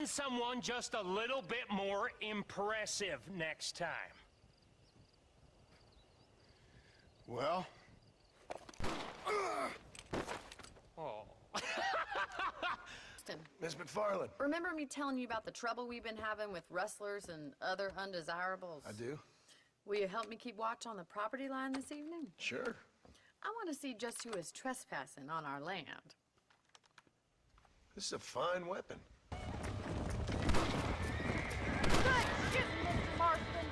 someone just a little bit more impressive next time. Well? Oh. Miss McFarland. Remember me telling you about the trouble we've been having with rustlers and other undesirables? I do. Will you help me keep watch on the property line this evening? Sure. I want to see just who is trespassing on our land. This is a fine weapon. Good shooting, Mr. Marston!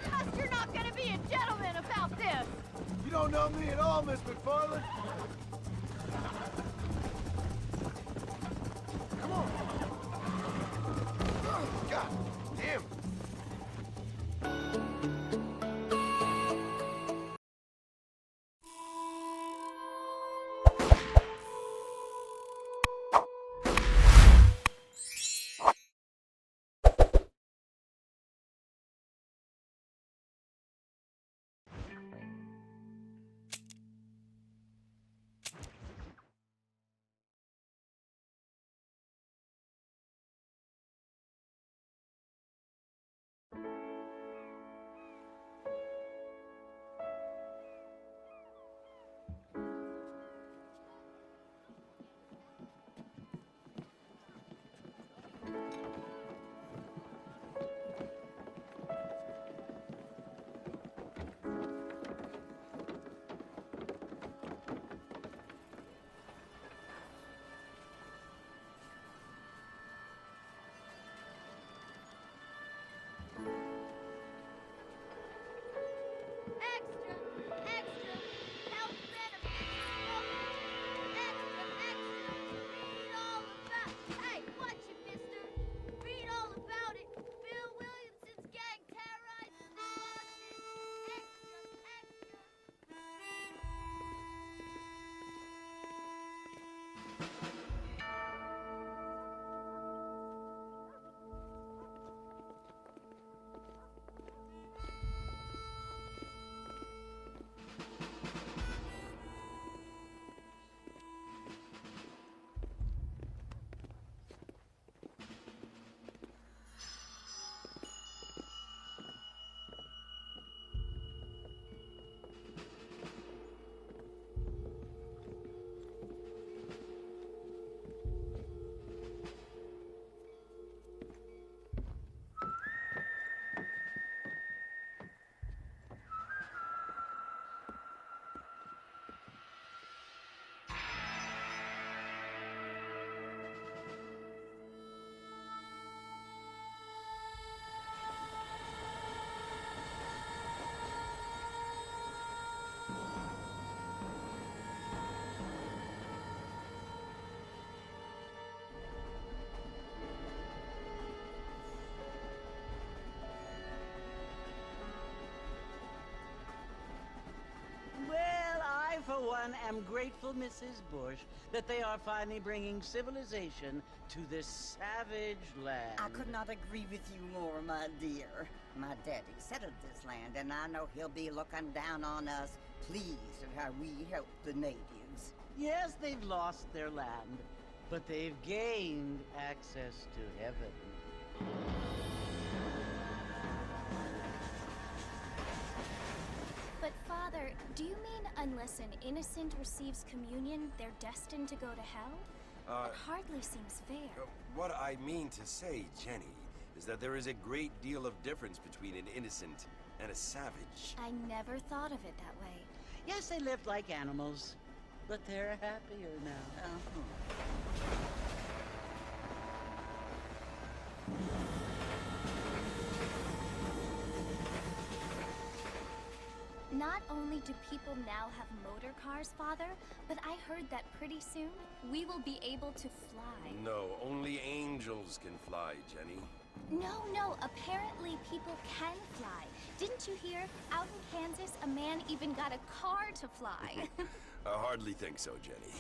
Trust you're not gonna be a gentleman about this! You don't know me at all, Miss McFarland. Come on. Oh, God damn. For one, am grateful, Mrs. Bush, that they are finally bringing civilization to this savage land. I could not agree with you more, my dear. My daddy settled this land, and I know he'll be looking down on us, pleased at how we help the natives. Yes, they've lost their land, but they've gained access to heaven. But Father, do you mean unless an innocent receives communion, they're destined to go to hell? That hardly seems fair. What I mean to say, Jenny, is that there is a great deal of difference between an innocent and a savage. I never thought of it that way. Yes, they lived like animals, but they're happier now. Not only do people now have motor cars, Father, but I heard that pretty soon we will be able to fly. No, only angels can fly, Jenny. No, apparently people can fly. Didn't you hear? Out in Kansas, a man even got a car to fly. I hardly think so, Jenny.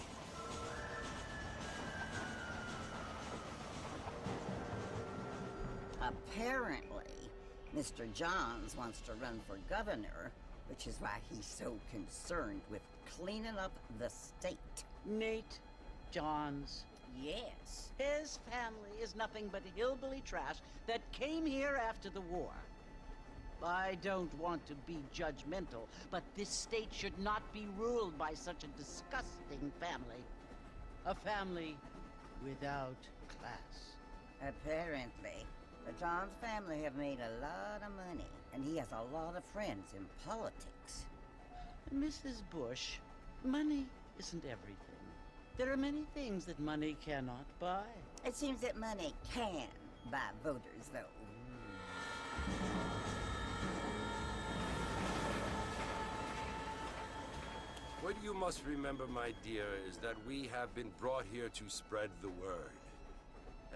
Apparently, Mr. Johns wants to run for governor, which is why he's so concerned with cleaning up the state. Nate, John's. Yes. His family is nothing but hillbilly trash that came here after the war. I don't want to be judgmental, but this state should not be ruled by such a disgusting family. A family without class. Apparently. But John's family have made a lot of money, and he has a lot of friends in politics. Mrs. Bush, money isn't everything. There are many things that money cannot buy. It seems that money can buy voters, though. What you must remember, my dear, is that we have been brought here to spread the word.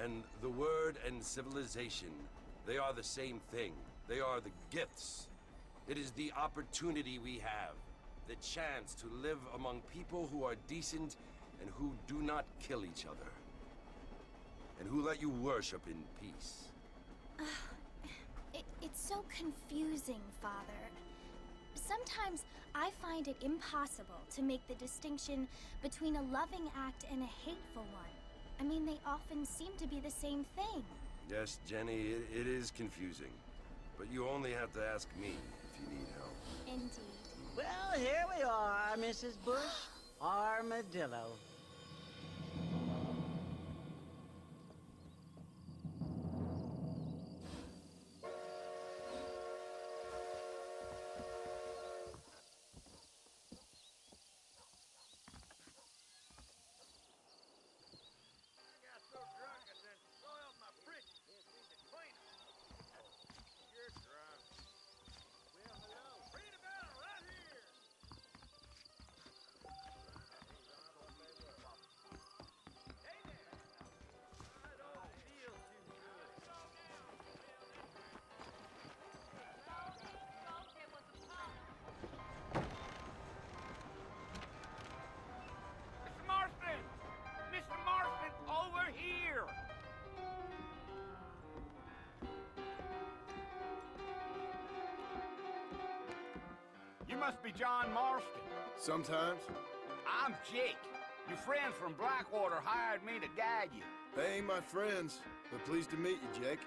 And the word and civilization, they are the same thing. They are the gifts. It is the opportunity we have, the chance to live among people who are decent and who do not kill each other. And who let you worship in peace. It's so confusing, Father. Sometimes I find it impossible to make the distinction between a loving act and a hateful one. I mean, they often seem to be the same thing. Yes, Jenny, it is confusing. But you only have to ask me if you need help. Indeed. Well, here we are, Mrs. Bush. Armadillo. You must be John Marston. Sometimes. I'm Jake. Your friends from Blackwater hired me to guide you. They ain't my friends, but pleased to meet you, Jake.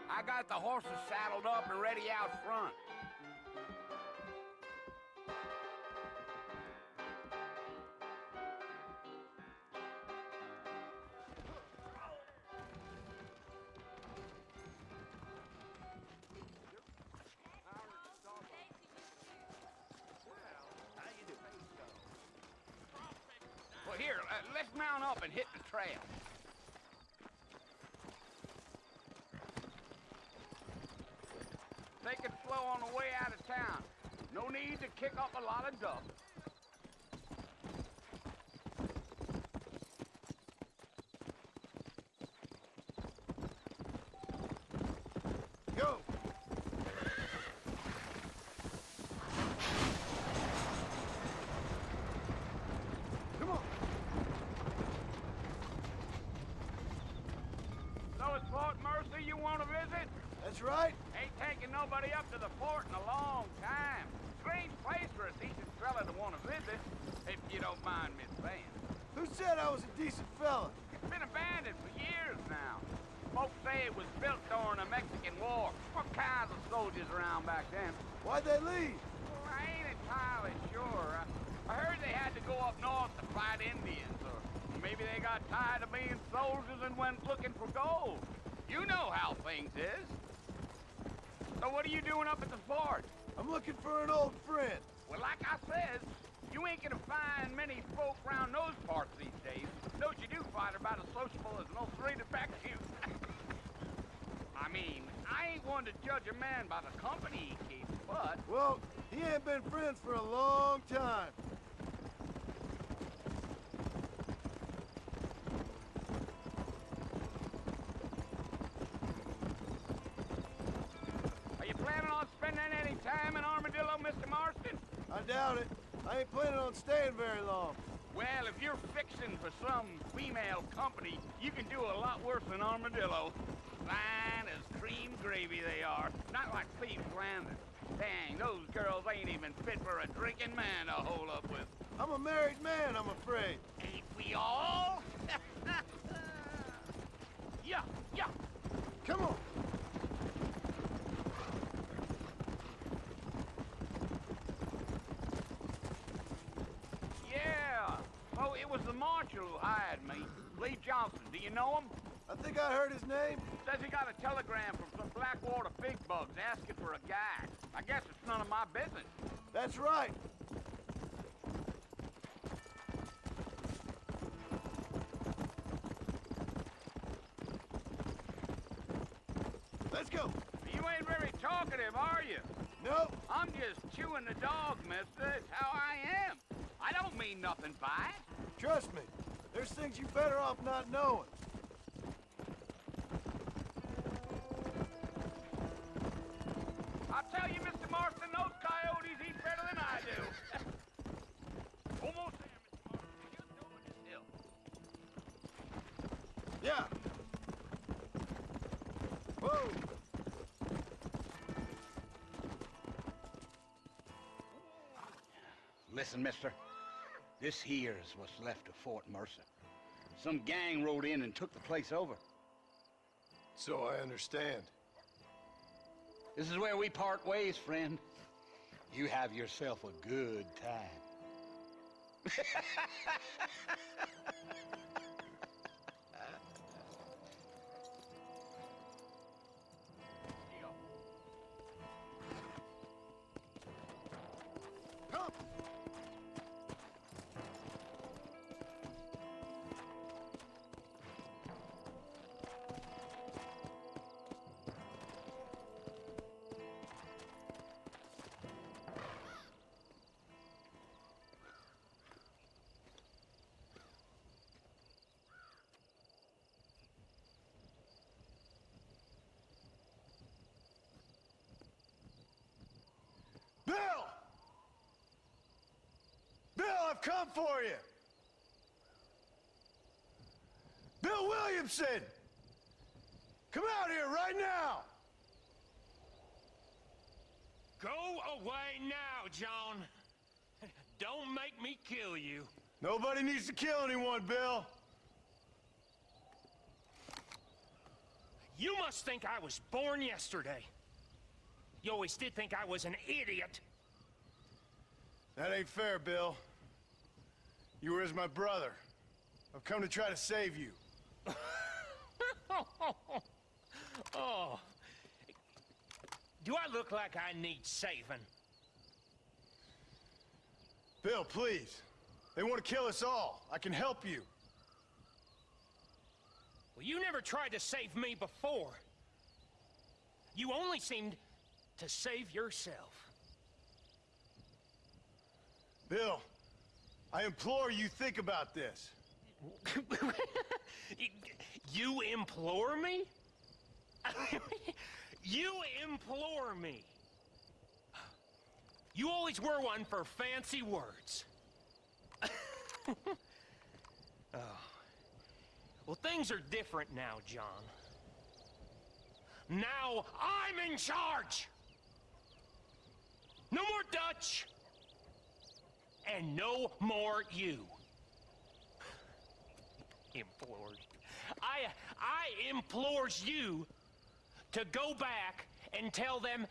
I got the horses saddled up and ready out front. Well, here, let's mount up and hit the trail. Take it slow on the way out of town. No need to kick up a lot of dust. Go! Come on! So it's Fort Mercy you want to visit? That's right. Ain't taking nobody up to the fort in a long time. Strange place for a decent fella to want to visit, if you don't mind me saying. Who said I was a decent fella? It's been abandoned for years now. Folks say it was built during the Mexican War. What kinds of soldiers around back then? Why'd they leave? Well, I ain't entirely sure. I heard they had to go up north to fight Indians, or maybe they got tired of being soldiers and went looking for gold. You know how things is. So what are you doing up at the fort? I'm looking for an old friend. Well, like I said, you ain't gonna find many folk around those parts these days. Those you do find are about as sociable as an old three detective. I mean, I ain't one to judge a man by the company he keeps, but... Well, he ain't been friends for a long time. Are you planning on spending any time in Armadillo, Mr. Marston? I doubt it. I ain't planning on staying very long. Well, if you're fixing for some female company, you can do a lot worse than Armadillo. Fine as cream gravy they are. Not like Thieves Landing. Dang, those girls ain't even fit for a drinking man to hole up with. I'm a married man, I'm afraid. Ain't we all? Yeah, yeah. Come on. Yeah. Oh, it was the marshal who hired me. Lee Johnson. Do you know him? I think I heard his name. Says he got a telegram from some Blackwater pig bugs asking for a guy. I guess it's none of my business. That's right. Let's go. You ain't very talkative, are you? Nope. I'm just chewing the dog, mister. It's how I am. I don't mean nothing by it. Trust me. There's things you better off not knowing. I'll tell you, Mr. Marston, those coyotes eat better than I do. Almost there, Mr. Marston. Just over this hill. Yeah. Whoa. Listen, mister. This here's what's left of Fort Mercer. Some gang rode in and took the place over. So I understand. This is where we part ways, friend. You have yourself a good time. Come. Bill! Bill, I've come for you! Bill Williamson! Come out here right now! Go away now, John. Don't make me kill you. Nobody needs to kill anyone, Bill. You must think I was born yesterday. You always did think I was an idiot. That ain't fair, Bill. You were as my brother. I've come to try to save you. Oh. Do I look like I need saving? Bill, please. They want to kill us all. I can help you. Well, you never tried to save me before. You only seemed to save yourself. Bill, I implore you think about this. You implore me? You implore me? You always were one for fancy words. Oh. Well, things are different now, John. Now I'm in charge! No more Dutch! And no more you. Implores. I implores you to go back and tell them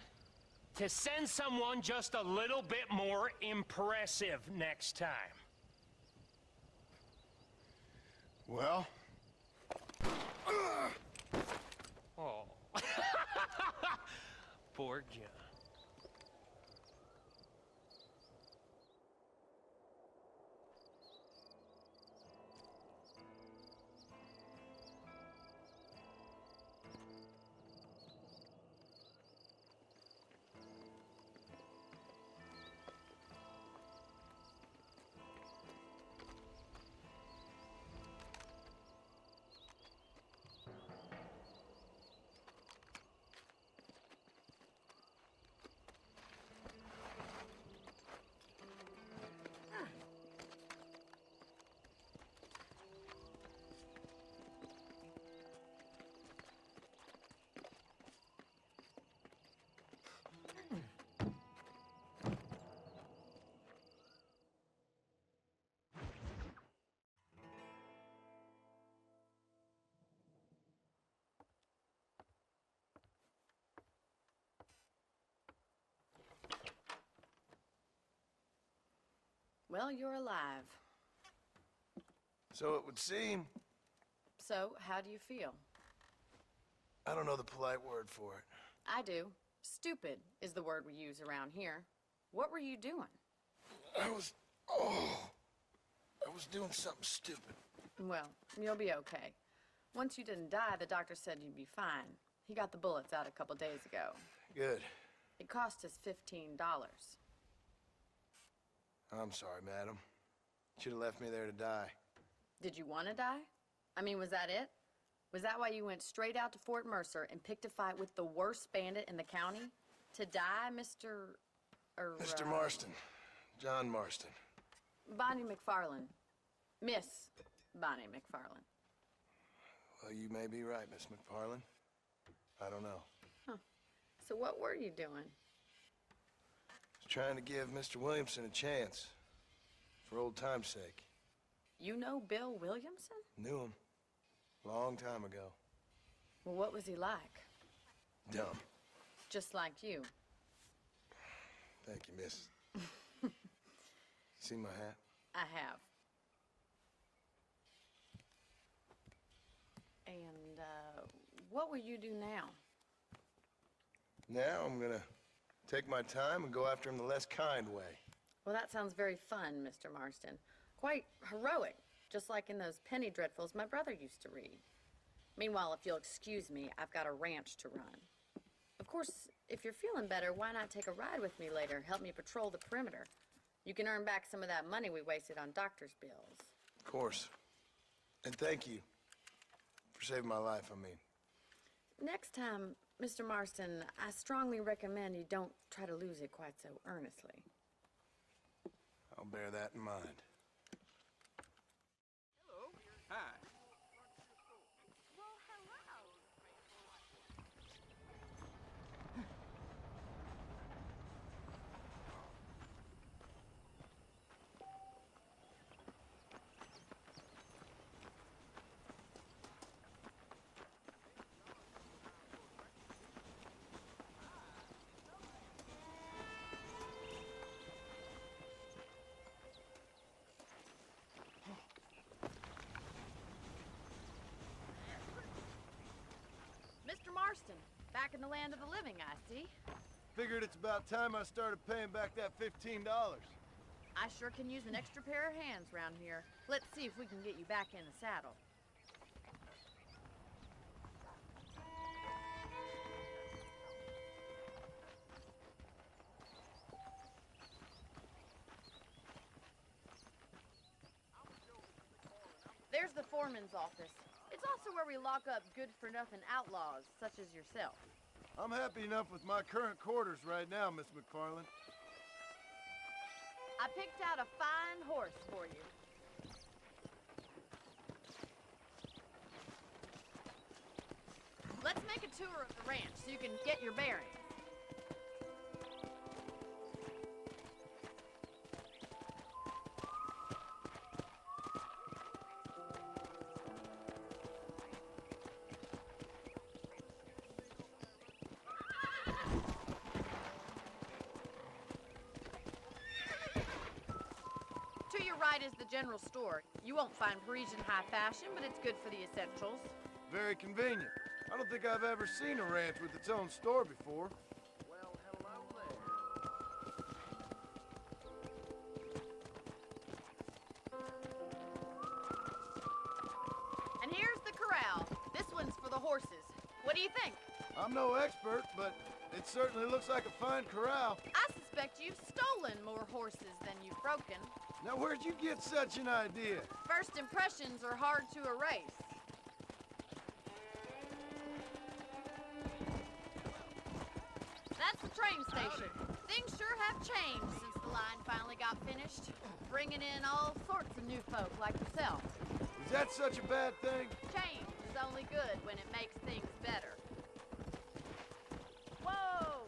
to send someone just a little bit more impressive next time. Well? Oh. Poor John. Well, you're alive. So it would seem. So, how do you feel? I don't know the polite word for it. I do. Stupid is the word we use around here. What were you doing? I was doing something stupid. Well, you'll be okay. Once you didn't die, the doctor said you'd be fine. He got the bullets out a couple days ago. Good. It cost us $15. I'm sorry, madam. Should have left me there to die. Did you want to die? I mean, was that it? Was that why you went straight out to Fort Mercer and picked a fight with the worst bandit in the county? To die, Mr. Mr. Marston. John Marston. Bonnie McFarland. Miss Bonnie McFarland. Well, you may be right, Miss McFarland. I don't know. Huh. So what were you doing? I was trying to give Mr. Williamson a chance. For old time's sake. You know Bill Williamson? Knew him. Long time ago. Well, what was he like? Dumb. Just like you. Thank you, miss. See my hat? I have. And, what will you do now? Now I'm gonna take my time and go after him the less kind way. Well, that sounds very fun, Mr. Marston. Quite heroic, just like in those penny dreadfuls my brother used to read. Meanwhile, if you'll excuse me, I've got a ranch to run. Of course, if you're feeling better, why not take a ride with me later? Help me patrol the perimeter. You can earn back some of that money we wasted on doctor's bills. Of course. And thank you for saving my life, I mean. Next time, Mr. Marston, I strongly recommend you don't try to lose it quite so earnestly. I'll bear that in mind. Hi. Mr. Marston, back in the land of the living, I see. Figured it's about time I started paying back that $15. I sure can use an extra pair of hands around here. Let's see if we can get you back in the saddle. There's the foreman's office. It's also where we lock up good-for-nothing outlaws, such as yourself. I'm happy enough with my current quarters right now, Miss McFarland. I picked out a fine horse for you. Let's make a tour of the ranch so you can get your bearings. To your right is the general store. You won't find Parisian high fashion, but it's good for the essentials. Very convenient. I don't think I've ever seen a ranch with its own store before. Well, hello there. And here's the corral. This one's for the horses. What do you think? I'm no expert, but it certainly looks like a fine corral. I suspect you've stolen more horses than you've broken. Now, where'd you get such an idea? First impressions are hard to erase. That's the train station. Things sure have changed since the line finally got finished. Bringing in all sorts of new folk like yourself. Is that such a bad thing? Change is only good when it makes things better. Whoa!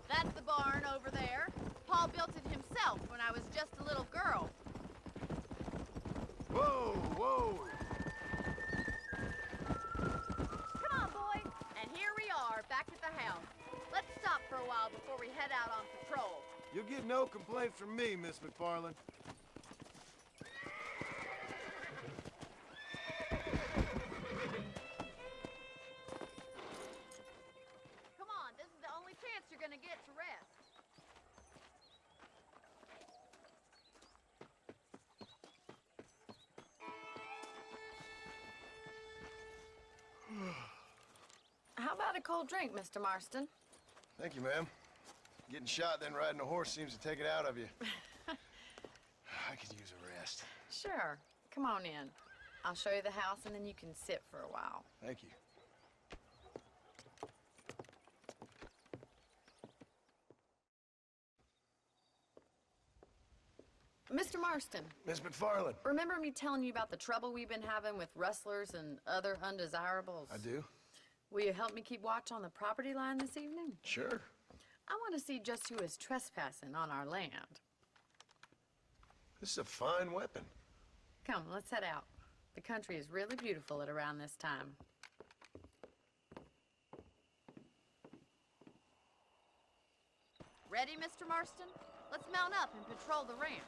That's the barn over there. Paul built it himself when I was just a little girl. head out on patrol. You'll get no complaints from me, Miss McFarland. Come on, this is the only chance you're gonna get to rest. How about a cold drink, Mr. Marston? Thank you, ma'am. Getting shot, then riding a horse seems to take it out of you. I could use a rest. Sure. Come on in. I'll show you the house, and then you can sit for a while. Thank you. Mr. Marston, Miss McFarland. remember me telling you about the trouble we've been having with rustlers and other undesirables? I do? Will you help me keep watch on the property line this evening? Sure. I want to see just who is trespassing on our land. This is a fine weapon. Come, let's head out. The country is really beautiful at around this time. Ready, Mr. Marston? Let's mount up and patrol the ranch.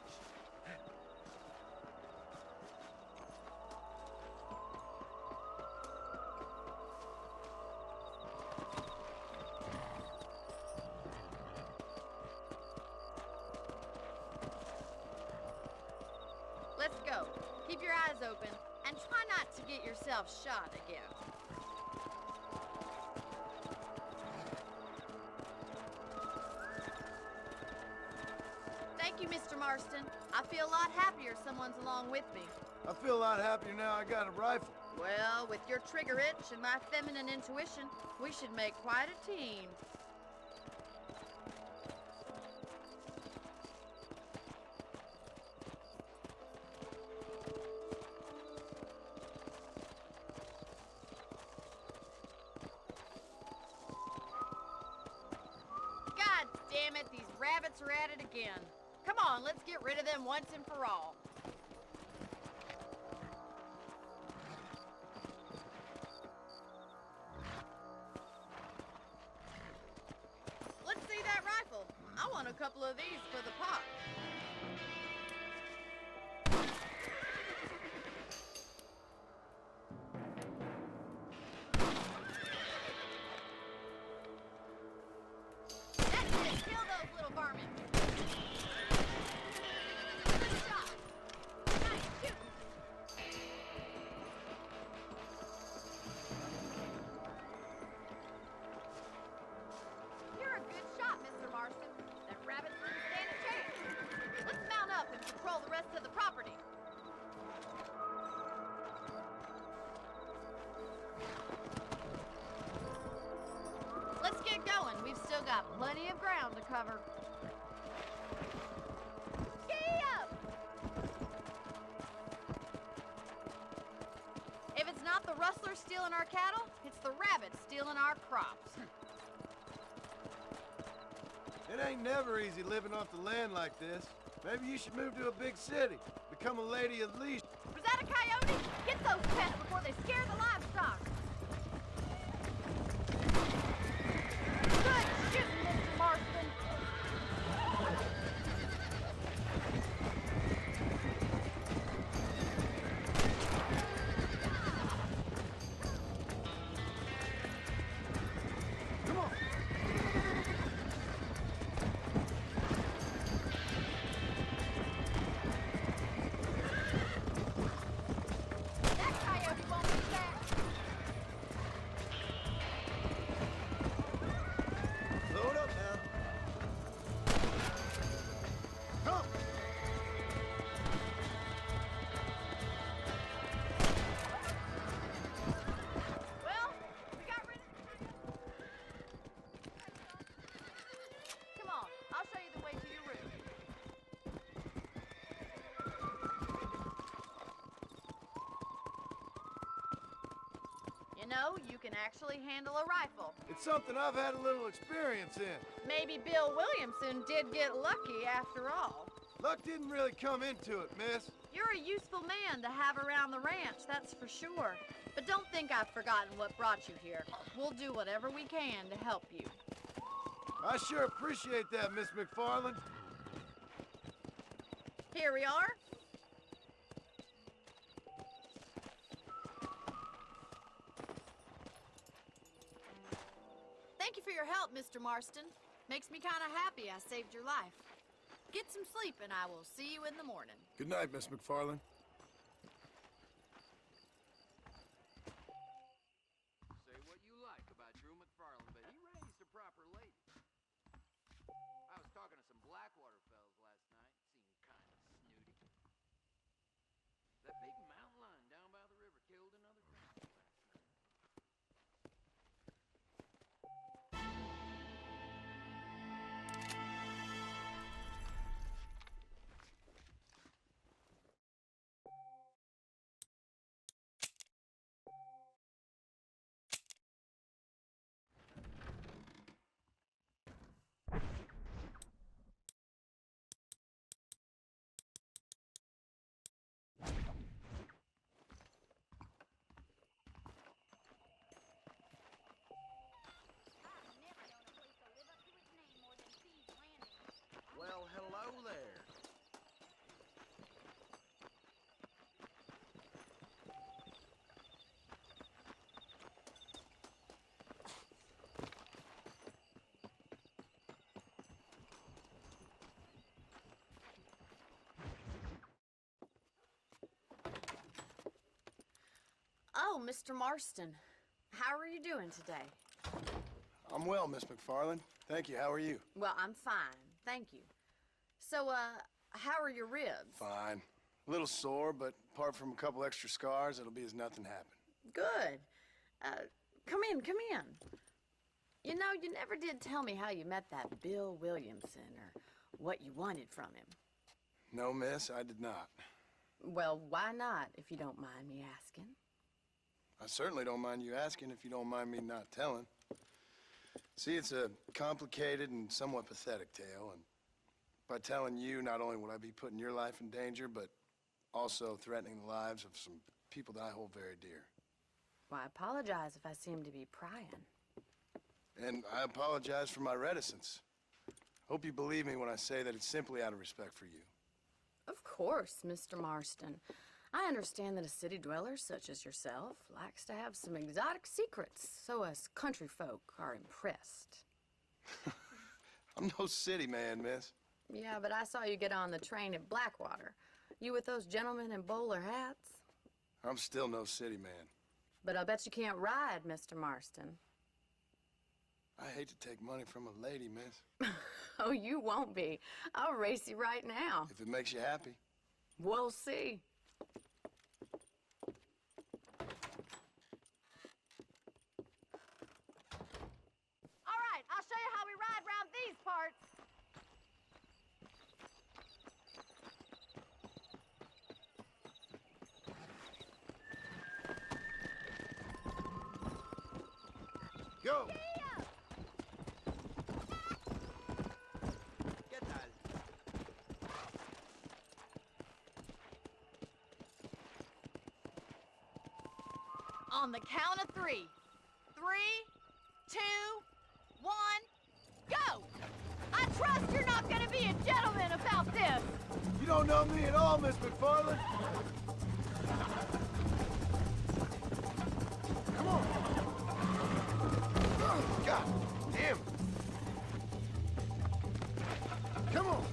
Let's go. Keep your eyes open and try not to get yourself shot again. Thank you, Mr. Marston. I feel a lot happier someone's along with me. I feel a lot happier now I got a rifle. Well, with your trigger itch and my feminine intuition, we should make quite a team. God damn it, these rabbits are at it again. Come on, let's get rid of them once and for all. Let's see that rifle. I want a couple of these for the pot. That's it. Kill those little varmints. Good shot. Nice shooting. You're a good shot, Mr. Marston. That rabbit didn't stand a chance. Let's mount up and patrol the rest of the property. Let's get going. We've still got plenty of ground to cover. Gee up! If it's not the rustlers stealing our cattle, it's the rabbits stealing our crops. It ain't never easy living off the land like this. Maybe you should move to a big city. Become a lady of leisure. Was that a coyote? Get those pets before they scare the livestock. Good shooting, Mr. Marston. Come on. That coyote won't be back. Load up now. Come. Well, we got rid of... Come on, I'll show you the way to your room. You know, you can actually handle a rifle. It's something I've had a little experience in. Maybe Bill Williamson did get lucky after all. Luck didn't really come into it, miss. You're a useful man to have around the ranch, that's for sure. But don't think I've forgotten what brought you here. We'll do whatever we can to help you. I sure appreciate that, Miss McFarland. Here we are. Thank you for your help, Mr. Marston. Makes me kind of happy I saved your life. Get some sleep and I will see you in the morning. Good night, Miss McFarland. Say what you like about Drew McFarland, but he raised a proper lady. I was talking to some Blackwater fellas last night. Seemed kind of snooty. That big mountain lion down by the river killed another family last night. Well, hello there. Oh, Mr. Marston. How are you doing today? I'm well, Miss McFarland. Thank you. How are you? Well, I'm fine. Thank you. So, how are your ribs? Fine. A little sore, but apart from a couple extra scars, it'll be as nothing happened. Good. Come in, come in. You know, you never did tell me how you met that Bill Williamson or what you wanted from him. No, miss, I did not. Well, why not, if you don't mind me asking? I certainly don't mind you asking if you don't mind me not telling. See, it's a complicated and somewhat pathetic tale, and by telling you, not only would I be putting your life in danger, but also threatening the lives of some people that I hold very dear. Well, I apologize if I seem to be prying. And I apologize for my reticence. Hope you believe me when I say that it's simply out of respect for you. Of course, Mr. Marston. I understand that a city dweller such as yourself likes to have some exotic secrets, so us country folk are impressed. I'm no city man, miss. Yeah, but I saw you get on the train at Blackwater. You with those gentlemen in bowler hats? I'm still no city man. But I bet you can't ride, Mr. Marston. I hate to take money from a lady, miss. Oh, you won't be. I'll race you right now. If it makes you happy. We'll see. All right, I'll show you how we ride around these parts. Go! ¿Qué tal? On the count of 3. 3, 2, 1, go! I trust you're not gonna be a gentleman about this. You don't know me at all, Miss McFarland. Come on! Oh, God damn! Come on!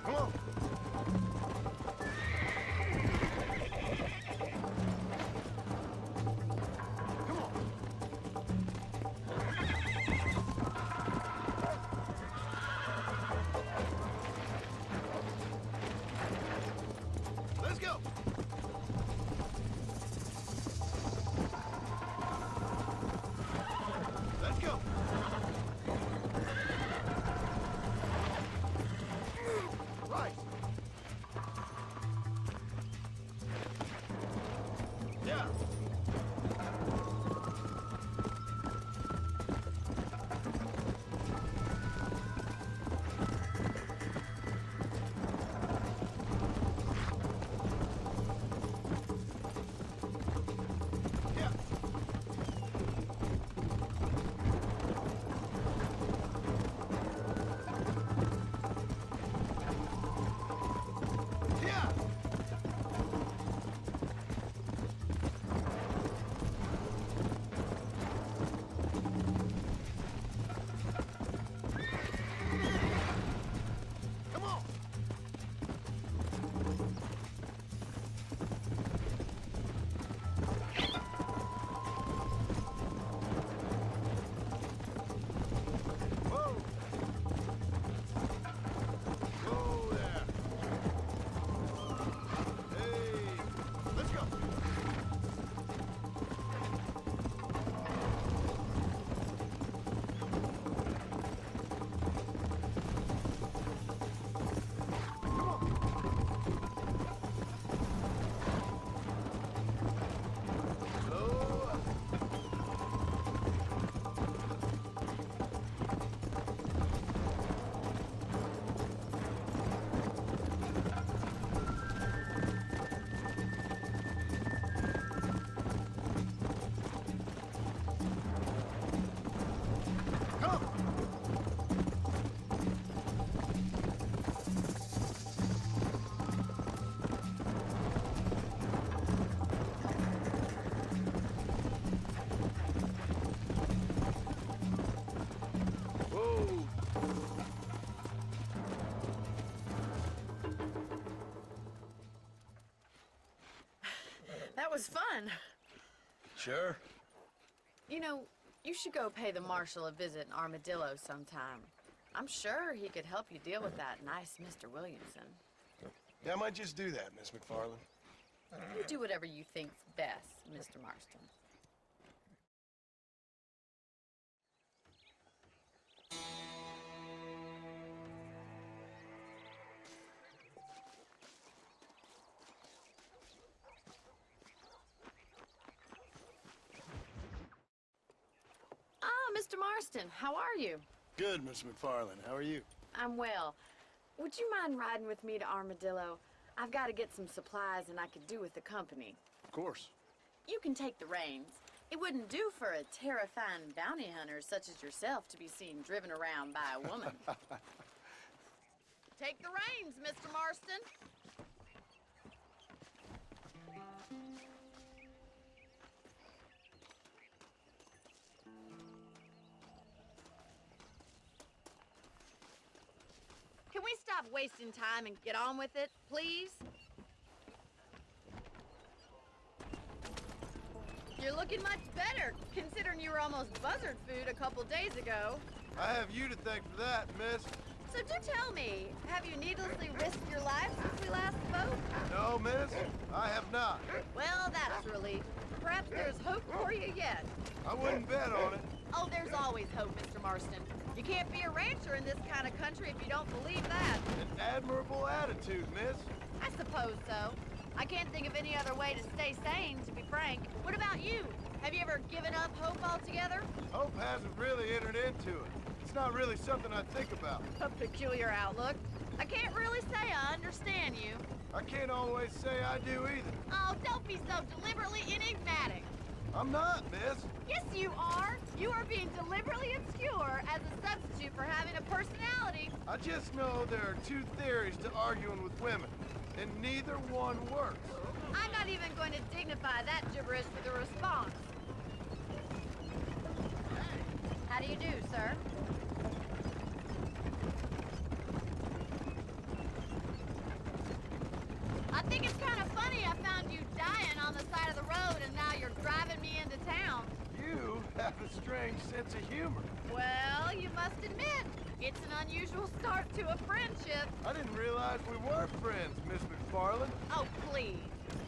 Come on! was fun. Sure. You know, you should go pay the marshal a visit in Armadillo sometime. I'm sure he could help you deal with that nice Mr. Williamson. Yeah, I might just do that, Miss McFarland. You do whatever you think's best, Mr. Marston. Ah, Mr. Marston, how are you? Good, Miss McFarland. How are you? I'm well. Would you mind riding with me to Armadillo? I've got to get some supplies and I could do with the company. Of course. You can take the reins. It wouldn't do for a terrifying bounty hunter such as yourself to be seen driven around by a woman. Take the reins, Mr. Marston. Can we stop wasting time and get on with it, please? You're looking much better, considering you were almost buzzard food a couple days ago. I have you to thank for that, miss. So do tell me, have you needlessly risked your life since we last spoke? No, miss, I have not. Well, that's a relief. Perhaps there's hope for you yet. I wouldn't bet on it. Oh, there's always hope, Mr. Marston. You can't be a rancher in this kind of country if you don't believe that. An admirable attitude, miss. I suppose so. I can't think of any other way to stay sane, to be frank. What about you? Have you ever given up hope altogether? Hope hasn't really entered into it. It's not really something I think about. A peculiar outlook. I can't really say I understand you. I can't always say I do either. Oh, don't be so deliberately enigmatic. I'm not, miss. Yes, you are. You are being deliberately obscure as a substitute for having a personality. I just know there are two theories to arguing with women, and neither one works. I'm not even going to dignify that gibberish with a response. How do you do, sir? I think it's kind of funny I found you dying on the side of the road and now you're driving me into town. You have a strange sense of humor. Well, you must admit, it's an unusual start to a friendship. I didn't realize we were friends, Miss McFarland. Oh, please.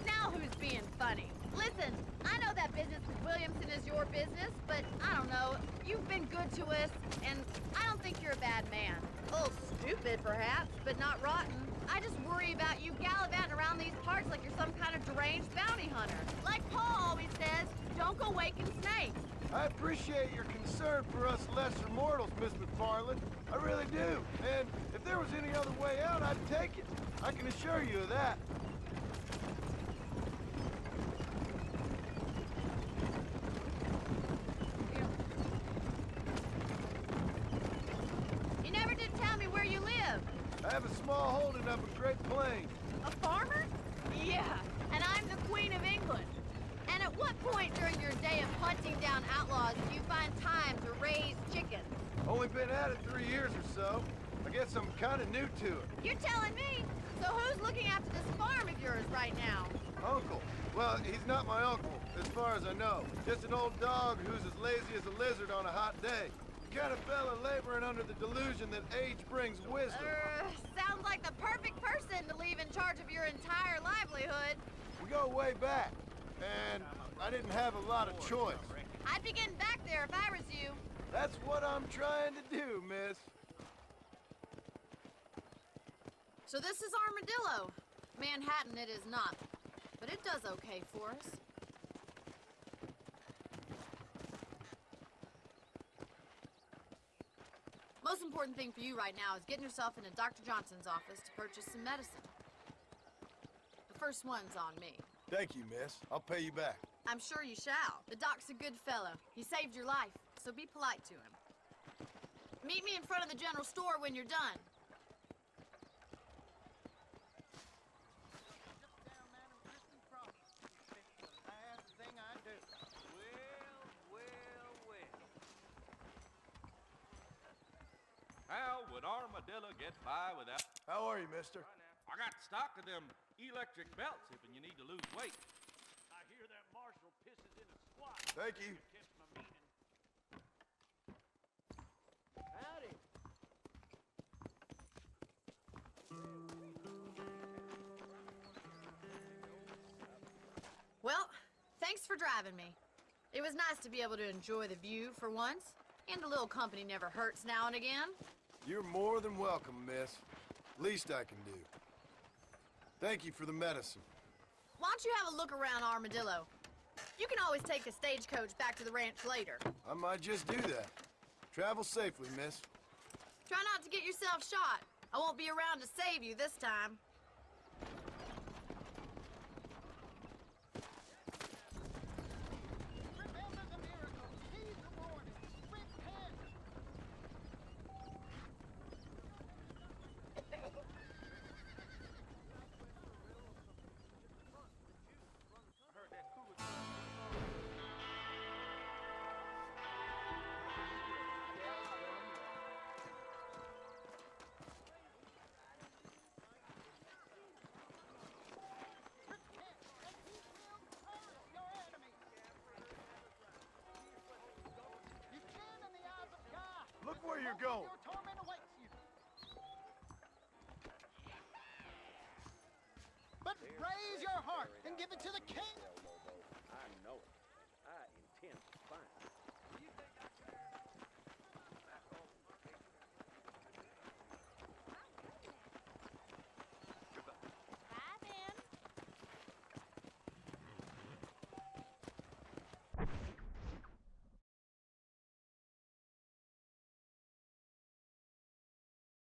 Now who's being funny? Listen, I know that business with Williamson is your business, but I don't know. You've been good to us, and I don't think you're a bad man. A little stupid, perhaps, but not rotten. I just worry about you gallivanting around these parts like you're some kind of deranged bounty hunter. Like Paul always says, don't go waking snakes. I appreciate your concern for us lesser mortals, Miss McFarland. I really do. And if there was any other way out, I'd take it. I can assure you of that. You never did tell me where you live. I have a small holding up in Great Plains. A farmer? Yeah, and I'm the Queen of England. And at what point during your day of hunting down outlaws do you find time to raise chickens? Only been at it 3 years or so. I guess I'm kind of new to it. You're telling me? So who's looking after this farm of yours right now? Uncle. Well, he's not my uncle, as far as I know. Just an old dog who's as lazy as a lizard on a hot day. The kind of fella laboring under the delusion that age brings wisdom. Sounds like the perfect person to leave in charge of your entire livelihood. We go way back, and I didn't have a lot of choice. I'd be getting back there if I was you. That's what I'm trying to do, miss. So this is Armadillo. Manhattan it is not, but it does okay for us. Most important thing for you right now is getting yourself into Dr. Johnson's office to purchase some medicine. The first one's on me. Thank you, miss. I'll pay you back. I'm sure you shall. The doc's a good fellow. He saved your life, so be polite to him. Meet me in front of the general store when you're done. How would Armadillo get by without... How are you, mister? I got stock of them electric belts if you need to lose weight. I hear Thank you. Howdy. Well, thanks for driving me. It was nice to be able to enjoy the view for once, and a little company never hurts now and again. You're more than welcome, miss. Least I can do. Thank you for the medicine. Why don't you have a look around Armadillo? You can always take the stagecoach back to the ranch later. I might just do that. Travel safely, miss. Try not to get yourself shot. I won't be around to save you this time. Look where you're going. But raise your heart and give it to the king.